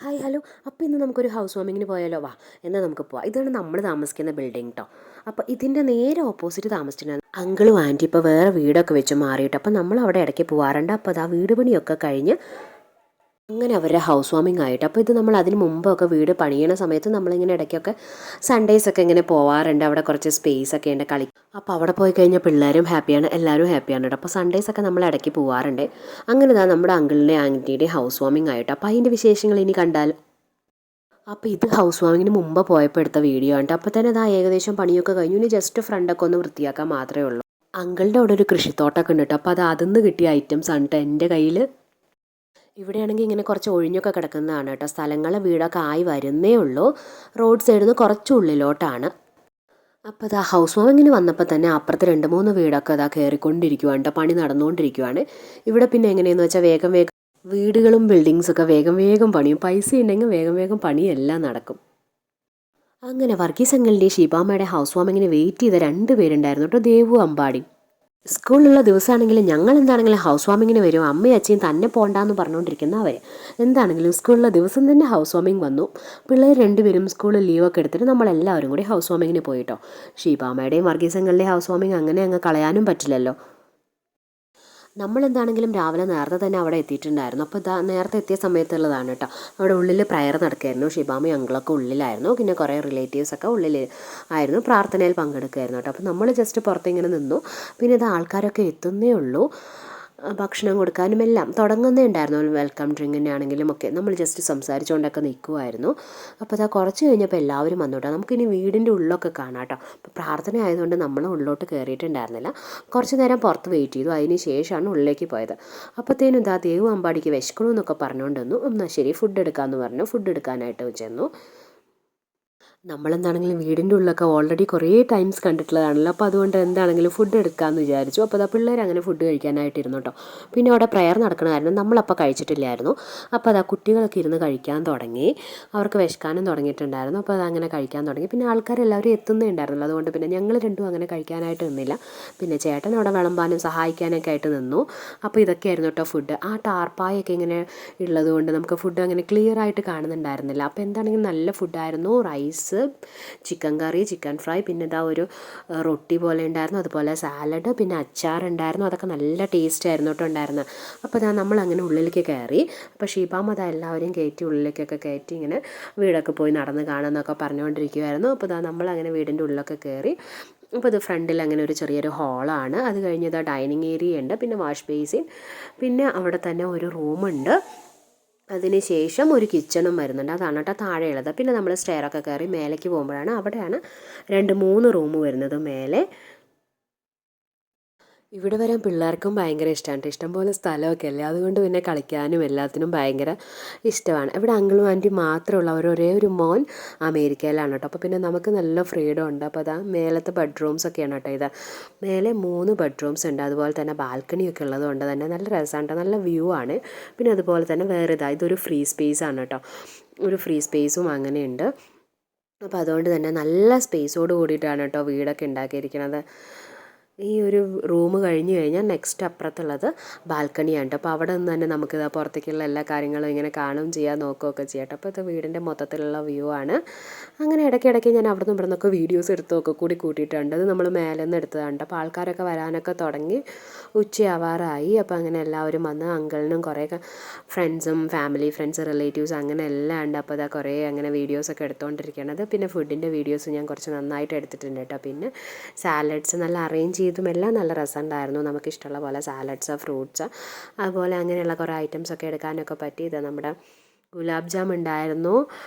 Hi hello. അപ്പോൾ ഇന്ന് നമുക്കൊരു ഹൗസ് വാമിങ്ങിന് പോയാലോ? വാ, എന്നാൽ നമുക്ക് പോവാം. ഇതാണ് നമ്മൾ താമസിക്കുന്ന ബിൽഡിംഗ് കേട്ടോ. അപ്പോൾ ഇതിൻ്റെ നേരെ ഓപ്പോസിറ്റ് താമസിച്ചിട്ടുണ്ട് അങ്കിളും ആൻറ്റി. ഇപ്പോൾ വേറെ വീടൊക്കെ വെച്ച് മാറിയിട്ട് അപ്പോൾ നമ്മൾ അവിടെ ഇടയ്ക്ക് പോകാറുണ്ട്. അപ്പോൾ അത് ആ വീട് പണിയൊക്കെ കഴിഞ്ഞ് അങ്ങനെ അവരുടെ ഹൗസ് വാമിംഗ് ആയിട്ട്. അപ്പോൾ ഇത് നമ്മൾ അതിന് മുമ്പൊക്കെ വീട് പണിയണ സമയത്ത് നമ്മളിങ്ങനെ ഇടയ്ക്കൊക്കെ സൺഡേയ്സൊക്കെ ഇങ്ങനെ പോവാറുണ്ട്. അവിടെ കുറച്ച് സ്പേസ് ഒക്കെ ഉണ്ട് കളി. അപ്പോൾ അവിടെ പോയി കഴിഞ്ഞാൽ പിള്ളേരും ഹാപ്പിയാണ്, എല്ലാവരും ഹാപ്പിയാണ് കേട്ടോ. അപ്പോൾ സൺഡേയ്സൊക്കെ നമ്മൾ ഇടയ്ക്ക് പോവാറുണ്ട്. അങ്ങനെ ഇതാ നമ്മുടെ അങ്കിളിൻ്റെ ആൻറ്റിയുടെ ഹൗസ് വാമിംഗ് ആയിട്ട്. അപ്പോൾ അതിൻ്റെ വിശേഷങ്ങൾ ഇനി കണ്ടാൽ. അപ്പോൾ ഇത് ഹൗസ് വാമിങ്ങിന് മുമ്പ് പോയപ്പോൾ എടുത്ത വീഡിയോ ആണ്. അപ്പോൾ തന്നെ ഇതാ ഏകദേശം പണിയൊക്കെ കഴിഞ്ഞു. ഇനി ജസ്റ്റ് ഫ്രണ്ടൊക്കെ ഒന്ന് വൃത്തിയാക്കാൻ മാത്രമേ ഉള്ളൂ. അങ്കിളുടെ അവിടെ ഒരു കൃഷിത്തോട്ടമൊക്കെ ഉണ്ട് കേട്ടോ. അപ്പോൾ അത് അതിൽ കിട്ടിയ ഐറ്റംസ് ആണ് കേട്ടോ എൻ്റെ കയ്യിൽ. ഇവിടെയാണെങ്കിൽ ഇങ്ങനെ കുറച്ച് ഒഴിഞ്ഞൊക്കെ കിടക്കുന്നതാണ് കേട്ടോ. സ്ഥലങ്ങൾ വീടൊക്കെ ആയി വരുന്നേ ഉള്ളൂ. റോഡ് സൈഡിൽ നിന്ന് കുറച്ച് ഉള്ളിലോട്ടാണ്. അപ്പോൾ അത് ഹൗസ് വാമിങ്ങിന് വന്നപ്പോൾ തന്നെ അപ്പുറത്ത് 2-3 വീടൊക്കെ അതാ കയറിക്കൊണ്ടിരിക്കുവാണ് കേട്ടോ. പണി നടന്നുകൊണ്ടിരിക്കുവാണ്. ഇവിടെ പിന്നെ എങ്ങനെയെന്ന് വെച്ചാൽ വേഗം വേഗം വീടുകളും ബിൽഡിങ്സൊക്കെ വേഗം വേഗം പണിയും. പൈസ ഉണ്ടെങ്കിൽ വേഗം വേഗം പണിയെല്ലാം നടക്കും. അങ്ങനെ വർഗീസ് അങ്കിളിൻ്റെ ഷീബാമ്മയുടെ ഹൗസ് വാമിങ്ങിന് വെയിറ്റ് ചെയ്ത 2 പേരുണ്ടായിരുന്നു കേട്ടോ, ദേവു അമ്പാടി. സ്കൂളിലുള്ള ദിവസമാണെങ്കിലും ഞങ്ങൾ എന്താണെങ്കിലും ഹൗസ് വാമിങ്ങിന് വരും. അമ്മയും അച്ഛയും തന്നെ പോകണ്ടെന്ന് പറഞ്ഞുകൊണ്ടിരിക്കുന്ന അവർ എന്താണെങ്കിലും സ്കൂളിലെ ദിവസം തന്നെ ഹൗസ് വാമിങ് വന്നു. പിള്ളേർ 2 പേരും സ്കൂളിൽ ലീവൊക്കെ എടുത്തിട്ട് നമ്മളെല്ലാവരും കൂടി ഹൗസ് വാമിങ്ങിന് പോയിട്ടോ. ഷീബാമ്മയുടെയും വർഗീസ് അങ്കിളിൻ്റെയും ഹൗസ് വാമിങ് അങ്ങനെ അങ്ങ് കളയാനും പറ്റില്ലല്ലോ. നമ്മളെന്താണെങ്കിലും രാവിലെ നേരത്തെ തന്നെ അവിടെ എത്തിയിട്ടുണ്ടായിരുന്നു. അപ്പോൾ നേരത്തെ എത്തിയ സമയത്തുള്ളതാണ് കേട്ടോ. അവിടെ ഉള്ളിൽ പ്രയർ നടക്കുമായിരുന്നു. ഷിബാമയും അങ്കിളൊക്കെ ഉള്ളിലായിരുന്നു. പിന്നെ കുറേ റിലേറ്റീവ്സൊക്കെ ഉള്ളിൽ ആയിരുന്നു, പ്രാർത്ഥനയിൽ പങ്കെടുക്കുമായിരുന്നു കേട്ടോ. അപ്പോൾ നമ്മൾ ജസ്റ്റ് പുറത്തിങ്ങനെ നിന്നു. പിന്നെ ഇത് ആൾക്കാരൊക്കെ എത്തുന്നേ ഉള്ളൂ. ഭക്ഷണം കൊടുക്കാനും എല്ലാം തുടങ്ങുന്നേ ഉണ്ടായിരുന്നു. വെൽക്കം ഡ്രിങ്കിൻ്റെ ആണെങ്കിലും ഒക്കെ നമ്മൾ ജസ്റ്റ് സംസാരിച്ചുകൊണ്ടൊക്കെ നിൽക്കുമായിരുന്നു. അപ്പോൾ അതാ കുറച്ച് കഴിഞ്ഞപ്പോൾ എല്ലാവരും വന്നു കേട്ടോ. നമുക്കിനി വീടിൻ്റെ ഉള്ളൊക്കെ കാണാം കേട്ടോ. അപ്പോൾ പ്രാർത്ഥന ആയതുകൊണ്ട് നമ്മൾ ഉള്ളിലോട്ട് കയറിയിട്ടുണ്ടായിരുന്നില്ല. കുറച്ച് നേരം പുറത്ത് വെയിറ്റ് ചെയ്തു. അതിന് ശേഷമാണ് ഉള്ളിലേക്ക് പോയത്. അപ്പോഴത്തേനും ഇതാ ദേവു അമ്പാടിക്ക് വിശക്കണമെന്നൊക്കെ പറഞ്ഞുകൊണ്ട് വന്നു. എന്നാൽ ശരി, ഫുഡ് എടുക്കാമെന്ന് പറഞ്ഞു. ഫുഡ് എടുക്കാനായിട്ട് ചെന്നു. നമ്മളെന്താണെങ്കിലും വീടിൻ്റെ ഉള്ളിലൊക്കെ ഓൾറെഡി കുറേ ടൈംസ് കണ്ടിട്ടുള്ളതാണല്ലോ. അപ്പോൾ അതുകൊണ്ട് എന്താണെങ്കിലും ഫുഡ് എടുക്കാമെന്ന് വിചാരിച്ചു. അപ്പോൾ അതാ പിള്ളേർ അങ്ങനെ ഫുഡ് കഴിക്കാനായിട്ടിരുന്നു കേട്ടോ. പിന്നെ അവിടെ പ്രയർ നടക്കണമായിരുന്നു. നമ്മളപ്പോൾ കഴിച്ചിട്ടില്ലായിരുന്നു. അപ്പോൾ അതാ കുട്ടികളൊക്കെ ഇരുന്ന് കഴിക്കാൻ തുടങ്ങി. അവർക്ക് വിശക്കാനും തുടങ്ങിയിട്ടുണ്ടായിരുന്നു. അപ്പോൾ അതങ്ങനെ കഴിക്കാൻ തുടങ്ങി. പിന്നെ ആൾക്കാരെല്ലാവരും എത്തുന്നേ ഉണ്ടായിരുന്നല്ലോ. അതുകൊണ്ട് പിന്നെ ഞങ്ങൾ രണ്ടും അങ്ങനെ കഴിക്കാനായിട്ട് നിന്നില്ല. പിന്നെ ചേട്ടൻ അവിടെ വിളമ്പാനും സഹായിക്കാനൊക്കെ ആയിട്ട് നിന്നു. അപ്പോൾ ഇതൊക്കെയായിരുന്നു കേട്ടോ ഫുഡ്. ആ ടാർപ്പായൊക്കെ ഇങ്ങനെ ഉള്ളത് കൊണ്ട് നമുക്ക് ഫുഡ് അങ്ങനെ ക്ലിയർ ആയിട്ട് കാണുന്നുണ്ടായിരുന്നില്ല. അപ്പോൾ എന്താണെങ്കിലും നല്ല ഫുഡായിരുന്നു. റൈസ്, ചിക്കൻ കറി, ചിക്കൻ ഫ്രൈ, പിന്നെ ഇതാ ഒരു റൊട്ടി പോലെ ഉണ്ടായിരുന്നു, അതുപോലെ സാലഡ്, പിന്നെ അച്ചാറുണ്ടായിരുന്നു. അതൊക്കെ നല്ല ടേസ്റ്റ് ആയിരുന്നു കേട്ടോ ഉണ്ടായിരുന്നത്. അപ്പോൾ ഇതാ നമ്മളങ്ങനെ ഉള്ളിലേക്ക് കയറി. അപ്പോൾ ഷീബാമ്മ അതാ എല്ലാവരെയും കയറ്റി ഉള്ളിലേക്കൊക്കെ കയറ്റി ഇങ്ങനെ വീടൊക്കെ പോയി നടന്ന് കാണാമെന്നൊക്കെ പറഞ്ഞുകൊണ്ടിരിക്കുമായിരുന്നു. അപ്പോൾ ഇതാ നമ്മളങ്ങനെ വീടിൻ്റെ ഉള്ളിലൊക്കെ കയറി. അപ്പോൾ ഇത് ഫ്രണ്ടിൽ അങ്ങനെ ഒരു ചെറിയൊരു ഹാളാണ്. അത് കഴിഞ്ഞ് ഇതാ ഡൈനിങ് ഏരിയ ഉണ്ട്, പിന്നെ വാഷ് ബേസിൻ, പിന്നെ അവിടെ തന്നെ ഒരു റൂമുണ്ട്. അതിന് ശേഷം ഒരു കിച്ചണും വരുന്നുണ്ട്. അതാണ് കേട്ടോ താഴെയുള്ളത്. പിന്നെ നമ്മൾ സ്റ്റെയറൊക്കെ കയറി മേലേക്ക് പോകുമ്പോഴാണ് അവിടെയാണ് 2-3 റൂം വരുന്നത് മേലെ. ഇവിടെ വരാൻ പിള്ളേർക്കും ഭയങ്കര ഇഷ്ടമാണ്. ഇഷ്ടംപോലെ സ്ഥലമൊക്കെ അല്ലേ, അതുകൊണ്ട് പിന്നെ കളിക്കാനും എല്ലാത്തിനും ഭയങ്കര ഇഷ്ടമാണ്. ഇവിടെ അങ്കിളും ആൻറ്റി മാത്രമുള്ള ഒരേ ഒരു മോൻ അമേരിക്കയിലാണ് കേട്ടോ. അപ്പോൾ പിന്നെ നമുക്ക് നല്ല ഫ്രീഡം ഉണ്ട്. അപ്പോൾ അതാ മേലത്തെ ബെഡ്റൂംസൊക്കെയാണ് കേട്ടോ. ഇത് മേലെ 3 ബെഡ്റൂംസ് ഉണ്ട്. അതുപോലെ തന്നെ ബാൽക്കണിയൊക്കെ ഉള്ളതുകൊണ്ട് തന്നെ നല്ല രസമാണ് കേട്ടോ, നല്ല വ്യൂ ആണ്. പിന്നെ അതുപോലെ തന്നെ വേറെ ഇതൊരു ഫ്രീ സ്പേസ് ആണ് കേട്ടോ. ഒരു ഫ്രീ സ്പേസും അങ്ങനെയുണ്ട്. അപ്പോൾ അതുകൊണ്ട് തന്നെ നല്ല സ്പേസോട് കൂടിയിട്ടാണ് കേട്ടോ വീടൊക്കെ ഉണ്ടാക്കിയിരിക്കുന്നത്. ഈ ഒരു റൂം കഴിഞ്ഞ് കഴിഞ്ഞാൽ നെക്സ്റ്റ് അപ്പുറത്തുള്ളത് ബാൽക്കണിയാണ്. അപ്പോൾ അവിടെ നിന്ന് തന്നെ നമുക്കിത് പുറത്തേക്കുള്ള എല്ലാ കാര്യങ്ങളും ഇങ്ങനെ കാണുകയും ചെയ്യാം, നോക്കുകയൊക്കെ ചെയ്യാം കേട്ടോ. അപ്പോൾ ഇത് വീടിൻ്റെ മൊത്തത്തിലുള്ള വ്യൂ ആണ്. അങ്ങനെ ഇടയ്ക്കിടയ്ക്ക് ഞാൻ അവിടെ നിന്ന് ഇവിടെ നിന്നൊക്കെ വീഡിയോസ് എടുത്തൊക്കെ കൂടി കൂട്ടിയിട്ടുണ്ട്. അത് നമ്മൾ മേലെ നിന്ന് എടുത്തതാണ്. അപ്പോൾ ആൾക്കാരൊക്കെ വരാനൊക്കെ തുടങ്ങി, ഉച്ചയാവാറായി. അപ്പോൾ അങ്ങനെ എല്ലാവരും വന്ന് അങ്കിളിനും കുറേയൊക്കെ ഫ്രണ്ട്സും ഫ്രണ്ട്സ്, റിലേറ്റീവ്സ് അങ്ങനെ എല്ലാം ഉണ്ട്. അപ്പോൾ അതാ കുറേ അങ്ങനെ വീഡിയോസൊക്കെ എടുത്തുകൊണ്ടിരിക്കുകയാണ്. പിന്നെ ഫുഡിൻ്റെ വീഡിയോസ് ഞാൻ കുറച്ച് നന്നായിട്ട് എടുത്തിട്ടുണ്ട് കേട്ടോ. പിന്നെ സാലഡ്സ് നല്ല അറേഞ്ച് ഇതുമെല്ലാം നല്ല രസമുണ്ടായിരുന്നു. നമുക്കിഷ്ടമുള്ള പോലെ സാലഡ്സ്, ഫ്രൂട്ട്സ്, അതുപോലെ അങ്ങനെയുള്ള കുറേ ഐറ്റംസൊക്കെ എടുക്കാനൊക്കെ പറ്റി. ഇത് നമ്മുടെ ഗുലാബ് ജാം ഉണ്ടായിരുന്നു,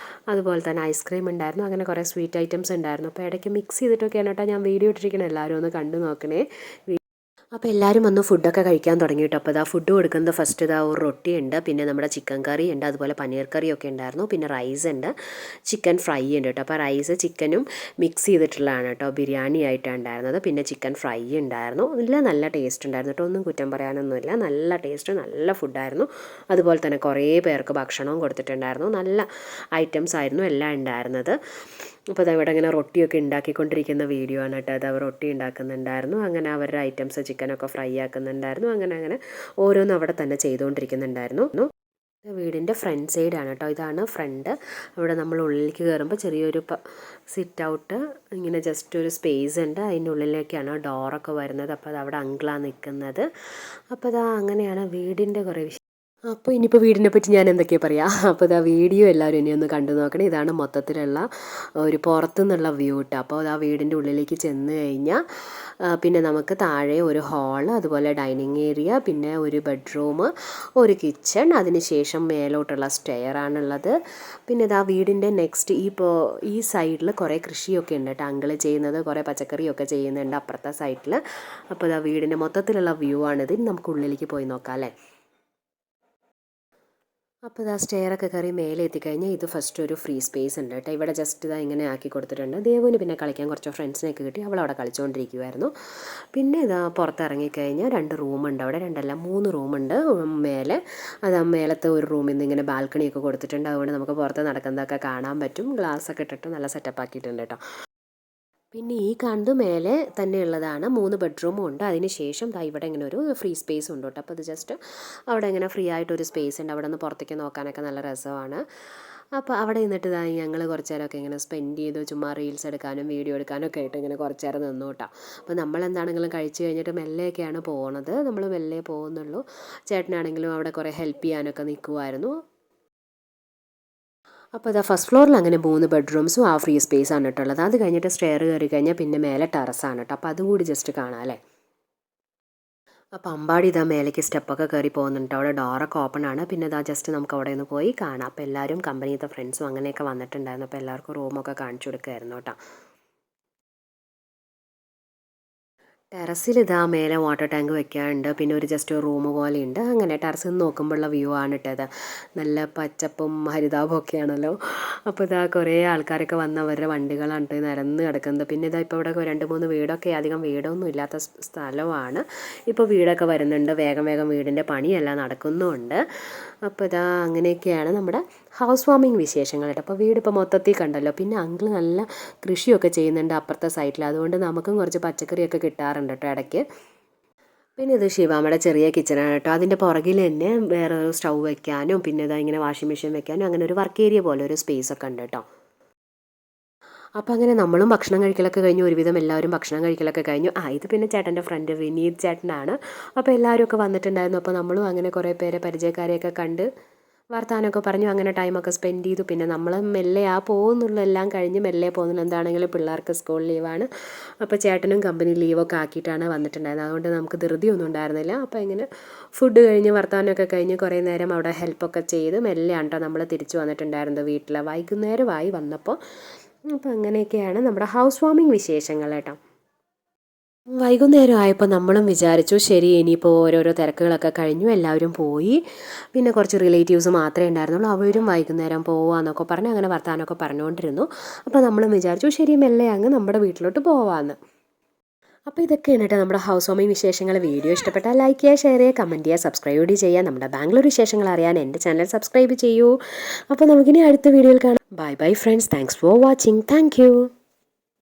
അതുപോലെ തന്നെ ഐസ്ക്രീം ഉണ്ടായിരുന്നു, അങ്ങനെ കുറേ സ്വീറ്റ് ഐറ്റംസ് ഉണ്ടായിരുന്നു. അപ്പോൾ ഇടയ്ക്ക് മിക്സ് ചെയ്തിട്ടൊക്കെയാണ് കേട്ടോ ഞാൻ വീഡിയോ ഇട്ടിരിക്കുന്നത്. എല്ലാവരും ഒന്ന് കണ്ടു നോക്കണേ. അപ്പോൾ എല്ലാവരും വന്ന് ഫുഡൊക്കെ കഴിക്കാൻ തുടങ്ങി കേട്ടോ. അപ്പോൾ ഫുഡ് കൊടുക്കുന്നത് ഫസ്റ്റ് ഒരു റൊട്ടിയുണ്ട്, പിന്നെ നമ്മുടെ ചിക്കൻ കറി ഉണ്ട്, അതുപോലെ പനീർ കറിയൊക്കെ ഉണ്ടായിരുന്നു, പിന്നെ റൈസ് ഉണ്ട്, ചിക്കൻ ഫ്രൈ ഉണ്ട് കേട്ടോ. അപ്പോൾ റൈസ് ചിക്കനും മിക്സ് ചെയ്തിട്ടുള്ളതാണ് കേട്ടോ, ബിരിയാണി ആയിട്ടാണ് ഉണ്ടായിരുന്നത്. പിന്നെ ചിക്കൻ ഫ്രൈ ഉണ്ടായിരുന്നു. എല്ലാം നല്ല ടേസ്റ്റ് ഉണ്ടായിരുന്നു കേട്ടോ, ഒന്നും കുറ്റം പറയാനൊന്നുമില്ല. നല്ല ടേസ്റ്റ്, നല്ല ഫുഡായിരുന്നു. അതുപോലെ തന്നെ കുറേ പേർക്ക് ഭക്ഷണവും കൊടുത്തിട്ടുണ്ടായിരുന്നു. നല്ല ഐറ്റംസ് ആയിരുന്നു എല്ലാം ഉണ്ടായിരുന്നത്. അപ്പോൾ അതവിടെ ഇങ്ങനെ റൊട്ടിയൊക്കെ ഉണ്ടാക്കിക്കൊണ്ടിരിക്കുന്ന വീഡിയോ ആണ് കേട്ടോ. അത് അവർ റൊട്ടി ഉണ്ടാക്കുന്നുണ്ടായിരുന്നു. അങ്ങനെ അവരുടെ ഐറ്റംസ് ചിക്കനൊക്കെ ഫ്രൈ ആക്കുന്നുണ്ടായിരുന്നു. അങ്ങനെ ഓരോന്നും അവിടെ തന്നെ ചെയ്തുകൊണ്ടിരിക്കുന്നുണ്ടായിരുന്നു. വീടിൻ്റെ ഫ്രണ്ട് സൈഡാണ് കേട്ടോ, ഇതാണ് ഫ്രണ്ട്. ഇവിടെ നമ്മൾ ഉള്ളിലേക്ക് കയറുമ്പോൾ ചെറിയൊരു സിറ്റ് ഔട്ട്, ഇങ്ങനെ ജസ്റ്റ് ഒരു സ്പേസ് ഉണ്ട്. അതിൻ്റെ ഉള്ളിലേക്കാണ് ഡോറൊക്കെ വരുന്നത്. അപ്പോൾ അത് അവിടെ അങ്കിളാണ് നിൽക്കുന്നത്. അപ്പോൾ അതാ അങ്ങനെയാണ് വീടിൻ്റെ കുറേ വിഷയം. അപ്പോൾ ഇനിയിപ്പോൾ വീടിനെ പറ്റി ഞാൻ എന്തൊക്കെയാണ് പറയുക. അപ്പോൾ ഇതാ വീഡിയോ എല്ലാവരും ഇനി ഒന്ന് കണ്ടു നോക്കണം. ഇതാണ് മൊത്തത്തിലുള്ള ഒരു പുറത്തുനിന്നുള്ള വ്യൂ കേട്ടോ. അപ്പോൾ ആ വീടിൻ്റെ ഉള്ളിലേക്ക് ചെന്ന് കഴിഞ്ഞാൽ പിന്നെ നമുക്ക് താഴെ ഒരു ഹാള്, അതുപോലെ ഡൈനിങ് ഏരിയ, പിന്നെ ഒരു ബെഡ്റൂം, ഒരു കിച്ചൺ, അതിനുശേഷം മേലോട്ടുള്ള സ്റ്റെയർ ആണുള്ളത്. പിന്നെ ഇതാ വീടിൻ്റെ നെക്സ്റ്റ് ഈ സൈഡിൽ കുറേ കൃഷിയൊക്കെ ഉണ്ട് കേട്ടോ. അങ്കിള് ചെയ്യുന്നത് കുറേ പച്ചക്കറിയൊക്കെ ചെയ്യുന്നുണ്ട് അപ്പുറത്തെ സൈഡിൽ. അപ്പോൾ ഇതാ വീടിൻ്റെ മൊത്തത്തിലുള്ള വ്യൂ ആണിത്. നമുക്ക് ഉള്ളിലേക്ക് പോയി നോക്കാം അല്ലേ. അപ്പോൾ ഇതാ സ്റ്റെയറൊക്കെ കയറി മേലെ എത്തിക്കഴിഞ്ഞാൽ ഇത് ഫസ്റ്റ് ഒരു ഫ്രീ സ്പേസ് ഉണ്ട് കേട്ടോ. ഇവിടെ ജസ്റ്റ് ഇതാ ഇങ്ങനെ ആക്കി കൊടുത്തിട്ടുണ്ട്. ദേവുവിന് പിന്നെ കളിക്കാൻ കുറച്ച് ഫ്രണ്ട്സിനെയൊക്കെ കിട്ടി, അവളവിടെ കളിച്ചുകൊണ്ടിരിക്കുമായിരുന്നു. പിന്നെ ഇതാ പുറത്തിറങ്ങിക്കഴിഞ്ഞാൽ 2 റൂമുണ്ട് അവിടെ, 2 അല്ല 3 റൂമുണ്ട് മേലെ. അത് മേലത്തെ ഒരു റൂമിൽ നിന്ന് ഇങ്ങനെ ബാൽക്കണിയൊക്കെ കൊടുത്തിട്ടുണ്ട്. അതുകൊണ്ട് നമുക്ക് പുറത്ത് നടക്കുന്നതൊക്കെ കാണാൻ പറ്റും. ഗ്ലാസ്സൊക്കെ ഇട്ടിട്ട് നല്ല സെറ്റപ്പ് ആക്കിയിട്ടുണ്ട് കേട്ടോ. പിന്നെ ഈ കാണുന്നത് മേലെ തന്നെയുള്ളതാണ്. 3 ബെഡ്റൂമും ഉണ്ട്. അതിന് ശേഷം ഇവിടെ ഇങ്ങനെ ഒരു ഫ്രീ സ്പേസ് ഉണ്ട് കേട്ടോ. അപ്പോൾ അത് ജസ്റ്റ് അവിടെ ഇങ്ങനെ ഫ്രീ ആയിട്ടൊരു സ്പേസ് ഉണ്ട്. അവിടെ നിന്ന് പുറത്തേക്ക് നോക്കാനൊക്കെ നല്ല രസമാണ്. അപ്പോൾ അവിടെ നിന്നിട്ട് ഞങ്ങൾ കുറച്ച് നേരമൊക്കെ ഇങ്ങനെ സ്പെൻഡ് ചെയ്തു. ചുമ്മാ റീൽസ് എടുക്കാനും വീഡിയോ എടുക്കാനും ഒക്കെ ആയിട്ട് ഇങ്ങനെ കുറച്ച് നേരം നിന്നു കേട്ടോ. അപ്പോൾ നമ്മളെന്താണെങ്കിലും കഴിച്ച് കഴിഞ്ഞിട്ട് മെല്ലെയൊക്കെയാണ് പോകുന്നത്. നമ്മൾ മെല്ലെ പോകുന്നുള്ളൂ. ചേട്ടനാണെങ്കിലും അവിടെ കുറേ ഹെൽപ്പ് ചെയ്യാനൊക്കെ നിൽക്കുമായിരുന്നു. അപ്പോൾ അതാ ഫസ്റ്റ് ഫ്ലോറിൽ അങ്ങനെ 3 ബെഡ്റൂംസും ആ ഫ്രീ സ്പേസ് ആണ് കേട്ടുള്ളത്. അത് കഴിഞ്ഞിട്ട് സ്റ്റെയർ കയറി കഴിഞ്ഞാൽ പിന്നെ മേലെ ടെറസാണ് കേട്ടോ. അപ്പോൾ അതും കൂടി ജസ്റ്റ് കാണാം അല്ലേ. അപ്പോൾ അമ്പാടി ഇതാ മേലേക്ക് സ്റ്റെപ്പൊക്കെ കയറി പോകുന്നുണ്ട്. അവിടെ ഡോറൊക്കെ ഓപ്പൺ ആണ്. പിന്നെ ഇതാ ജസ്റ്റ് നമുക്ക് അവിടെ നിന്ന് പോയി കാണാം. അപ്പോൾ എല്ലാവരും കമ്പനിയിലത്തെ ഫ്രണ്ട്സും അങ്ങനെയൊക്കെ വന്നിട്ടുണ്ടായിരുന്നു. അപ്പോൾ എല്ലാവർക്കും റൂമൊക്കെ കാണിച്ചു കൊടുക്കുമായിരുന്നു കേട്ടോ. ടെറസിൽ ഇതാ മേലെ വാട്ടർ ടാങ്ക് വെക്കാറുണ്ട്. പിന്നെ ഒരു ജസ്റ്റ് ഒരു റൂം പോലെ ഉണ്ട്. അങ്ങനെ ടെറസിൽ നിന്ന് നോക്കുമ്പോഴുള്ള വ്യൂ ആണ് ഇട്ടത്. നല്ല പച്ചപ്പും ഹരിതാപവും ഒക്കെയാണല്ലോ. അപ്പോൾ ഇതാ കുറേ ആൾക്കാരൊക്കെ വന്ന് അവരുടെ വണ്ടികളാണ് നിരന്ന് കിടക്കുന്നത്. പിന്നെ ഇതാ ഇപ്പോൾ ഇവിടെ 2-3 വീടൊക്കെ, അധികം വീടൊന്നും ഇല്ലാത്ത സ്ഥലമാണ്. ഇപ്പോൾ വീടൊക്കെ വരുന്നുണ്ട്. വേഗം വേഗം വീടിൻ്റെ പണിയെല്ലാം നടക്കുന്നുമുണ്ട്. അപ്പോൾ ഇതാ അങ്ങനെയൊക്കെയാണ് നമ്മുടെ ഹൗസ് വാമിങ് വിശേഷങ്ങൾ കേട്ടോ. അപ്പോൾ വീടിപ്പോൾ മൊത്തത്തിൽ കണ്ടല്ലോ. പിന്നെ അങ്കിൾ നല്ല കൃഷിയൊക്കെ ചെയ്യുന്നുണ്ട് അപ്പുറത്തെ സൈഡിൽ. അതുകൊണ്ട് നമുക്കും കുറച്ച് പച്ചക്കറിയൊക്കെ കിട്ടാറുണ്ട് കേട്ടോ ഇടയ്ക്ക്. പിന്നെ ഇത് ശിവാമ്മയുടെ ചെറിയ കിച്ചണാണ് കേട്ടോ. അതിൻ്റെ പുറകിൽ തന്നെ വേറെ ഒരു സ്റ്റൗ വെക്കാനും പിന്നെ ഇതാ ഇങ്ങനെ വാഷിംഗ് മെഷീൻ വെക്കാനും അങ്ങനെ ഒരു വർക്ക് ഏരിയ പോലെ ഒരു സ്പേസൊക്കെ ഉണ്ട് കേട്ടോ. അപ്പോൾ അങ്ങനെ നമ്മളും ഭക്ഷണം കഴിക്കലൊക്കെ കഴിഞ്ഞു. ഒരുവിധം എല്ലാവരും ഭക്ഷണം കഴിക്കലൊക്കെ കഴിഞ്ഞു. ഇത് പിന്നെ ചേട്ടൻ്റെ ഫ്രണ്ട് വിനീത് ചേട്ടനാണ്. അപ്പോൾ എല്ലാവരും ഒക്കെ വന്നിട്ടുണ്ടായിരുന്നു. അപ്പോൾ നമ്മളും അങ്ങനെ കുറേ പേരെ പരിചയക്കാരെയൊക്കെ കണ്ട് വർത്താനമൊക്കെ പറഞ്ഞു. അങ്ങനെ ടൈമൊക്കെ സ്പെൻഡ് ചെയ്തു. പിന്നെ നമ്മൾ മെല്ലെ പോകുന്നുള്ളൂ, എല്ലാം കഴിഞ്ഞ് മെല്ലെ പോകുന്നുള്ളൂ. എന്താണെങ്കിലും പിള്ളേർക്ക് സ്കൂൾ ലീവാണ്. അപ്പോൾ ചേട്ടനും കമ്പനി ലീവൊക്കെ ആക്കിയിട്ടാണ് വന്നിട്ടുണ്ടായിരുന്നത്. അതുകൊണ്ട് നമുക്ക് ധൃതിയൊന്നും ഉണ്ടായിരുന്നില്ല. അപ്പോൾ ഇങ്ങനെ ഫുഡ് കഴിഞ്ഞ് വർത്താനമൊക്കെ കഴിഞ്ഞ് കുറേ നേരം അവിടെ ഹെൽപ്പൊക്കെ ചെയ്ത് മെല്ലെയാണ് കേട്ടോ നമ്മൾ തിരിച്ചു വന്നിട്ടുണ്ടായിരുന്നത് വീട്ടിൽ. വൈകുന്നേരമായി വന്നപ്പോൾ. അപ്പോൾ അങ്ങനെയൊക്കെയാണ് നമ്മുടെ ഹൗസ് വാമിങ് വിശേഷങ്ങൾ കേട്ടോ. വൈകുന്നേരം ആയപ്പോൾ നമ്മളും വിചാരിച്ചു ശരി ഇനിയിപ്പോൾ ഓരോരോ തിരക്കുകളൊക്കെ കഴിഞ്ഞു, എല്ലാവരും പോയി. പിന്നെ കുറച്ച് റിലേറ്റീവ്സ് മാത്രമേ ഉണ്ടായിരുന്നുള്ളൂ. അവരും വൈകുന്നേരം പോവാന്നൊക്കെ പറഞ്ഞ് അങ്ങനെ വർത്താനമൊക്കെ പറഞ്ഞുകൊണ്ടിരുന്നു. അപ്പോൾ നമ്മളും വിചാരിച്ചു ശരി മെല്ലെ അങ്ങ് നമ്മുടെ വീട്ടിലോട്ട് പോവാമെന്ന്. അപ്പോൾ ഇതൊക്കെയാണ് കേട്ടോ നമ്മുടെ ഹൗസ് വാമിങ് വിശേഷങ്ങൾ. വീഡിയോ ഇഷ്ടപ്പെട്ടാൽ ലൈക്ക് ചെയ്യുക, ഷെയർ ചെയ്യുക, കമൻറ്റ് ചെയ്യുക, സബ്സ്ക്രൈബ് കൂടി ചെയ്യുക. നമ്മുടെ ബാംഗ്ലൂർ വിശേഷങ്ങൾ അറിയാൻ എൻ്റെ ചാനൽ സബ്സ്ക്രൈബ് ചെയ്യൂ. അപ്പോൾ നമുക്കിനി അടുത്ത വീഡിയോയിൽ കാണാം. Bye bye friends. Thanks for watching. Thank you.